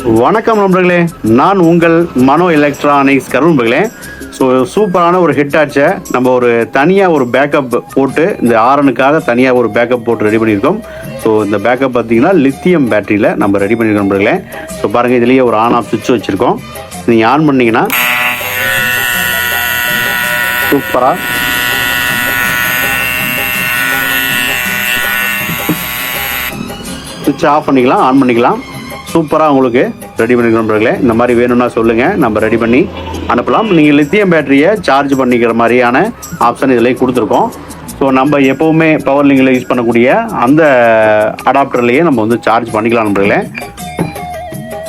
வணக்கம் நண்பர்களே, நான் உங்கள் மனோ எலக்ட்ரானிக்ஸ் கருண் நண்பர்களே. ஸோ சூப்பரான ஒரு ஹிட் ஆச்சை நம்ம ஒரு தனியாக ஒரு பேக்கப் போட்டு இந்த ஆரனுக்காக தனியாக ஒரு பேக்கப் போட்டு ரெடி பண்ணியிருக்கோம். ஸோ இந்த பேக்கப் பார்த்தீங்கன்னா லித்தியம் பேட்டரியில் நம்ம ரெடி பண்ணியிருக்கோம் நண்பர்களே. ஸோ பாருங்கள், இதுலேயே ஒரு ஆன் ஆஃப் சுவிட்ச் வச்சுருக்கோம். நீங்கள் ஆன் பண்ணிங்கன்னா சூப்பராக சுவிட்ச் ஆஃப் பண்ணிக்கலாம், ஆன் பண்ணிக்கலாம். சூப்பராக உங்களுக்கு ரெடி பண்ணிக்கிறோம் நண்பர்களே. இந்த மாதிரி வேணும்னா சொல்லுங்கள், நம்ம ரெடி பண்ணி அனுப்பலாம். நீங்கள் லித்தியம் பேட்டரியை சார்ஜ் பண்ணிக்கிற மாதிரியான ஆப்ஷன் இதில் கொடுத்துருக்கோம். ஸோ நம்ம எப்போவுமே பவர் லிங்கில் யூஸ் பண்ணக்கூடிய அந்த அடாப்டர்லேயே நம்ம வந்து சார்ஜ் பண்ணிக்கலாம் நண்பர்களே.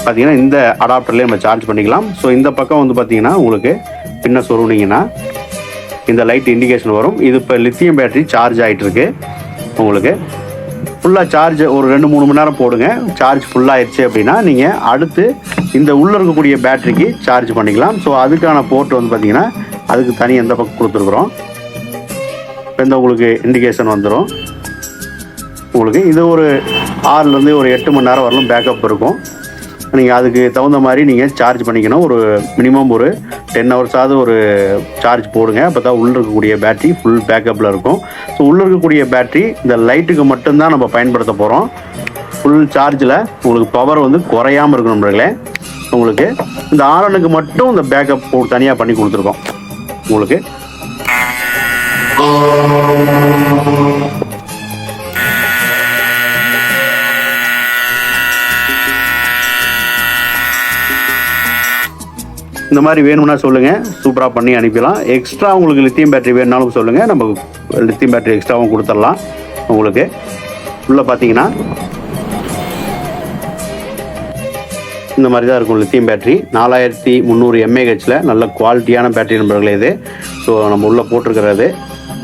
பார்த்திங்கன்னா இந்த அடாப்டர்லேயே நம்ம சார்ஜ் பண்ணிக்கலாம். ஸோ இந்த பக்கம் வந்து பார்த்திங்கன்னா உங்களுக்கு பின்ன சொருவினீங்கன்னா இந்த லைட் இண்டிகேஷன் வரும். இது இப்போ லித்தியம் பேட்டரி சார்ஜ் ஆகிட்டுருக்கு. உங்களுக்கு ஃபுல்லாக சார்ஜ் ஒரு 2-3 மணி நேரம் போடுங்க. சார்ஜ் ஃபுல்லாகிடுச்சு அப்படின்னா நீங்கள் அடுத்து இந்த உள்ளே இருக்கக்கூடிய பேட்டரிக்கு சார்ஜ் பண்ணிக்கலாம். ஸோ அதுக்கான போர்ட் வந்து பார்த்திங்கன்னா அதுக்கு தனி எந்த பக்கம் கொடுத்துருக்குறோம். இப்போ இந்த உங்களுக்கு இண்டிகேஷன் வந்துடும். உங்களுக்கு இது ஒரு 6லேருந்து ஒரு 8 மணி நேரம் வரலும் பேக்கப் இருக்கும். நீங்கள் அதுக்கு தகுந்த மாதிரி நீங்கள் சார்ஜ் பண்ணிக்கணும். ஒரு மினிமம் ஒரு 10 ஹவர்ஸாவது ஒரு சார்ஜ் போடுங்க. அப்போ தான் உள்ளே இருக்கக்கூடிய பேட்ரி ஃபுல் பேக்கப்பில் இருக்கும். ஸோ உள்ளே இருக்கக்கூடிய பேட்ரி இந்த லைட்டுக்கு மட்டும்தான் நம்ம பயன்படுத்த போகிறோம். ஃபுல் சார்ஜில் உங்களுக்கு பவர் வந்து குறையாமல் இருக்கும் நண்பர்களே. உங்களுக்கு இந்த ஆரனுக்கு மட்டும் இந்த பேக்கப் தனியாக பண்ணி கொடுத்துருக்கோம். உங்களுக்கு இந்த மாதிரி வேணும்னா சொல்லுங்கள், சூப்பராக பண்ணி அனுப்பிடலாம். எக்ஸ்ட்ரா உங்களுக்கு லித்தியம் பேட்டரி வேணுனாலும் சொல்லுங்கள், நம்ம லித்தியம் பேட்டரி எக்ஸ்ட்ராவும் கொடுத்துடலாம். உங்களுக்கு உள்ளே பார்த்தீங்கன்னா இந்த மாதிரி தான் இருக்கும் லித்தியம் பேட்டரி. 4300 mAhல நல்ல குவாலிட்டியான பேட்டரி நண்பர்களே இது. ஸோ நம்ம உள்ளே போட்டிருக்கிறது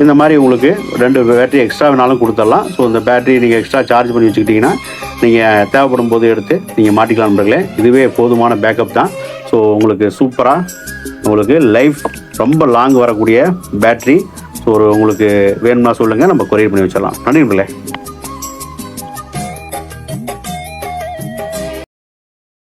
இந்த மாதிரி உங்களுக்கு 2 பேட்டரி எக்ஸ்ட்ரா வேணாலும் கொடுத்துடலாம். ஸோ இந்த பேட்டரி நீங்கள் எக்ஸ்ட்ரா சார்ஜ் பண்ணி வச்சுக்கிட்டிங்கன்னா நீங்கள் தேவைப்படும் போது எடுத்து நீங்கள் மாட்டிக்கலாம் நண்பர்களே. இதுவே போதுமான பேக்கப் தான். ஸோ உங்களுக்கு சூப்பராக உங்களுக்கு லைஃப் ரொம்ப லாங் வரக்கூடிய பேட்ரி. ஸோ உங்களுக்கு வேணும்னா சொல்லுங்கள், நம்ம கொரியர் பண்ணி வச்சிடலாம். நன்றி நண்பர்களே.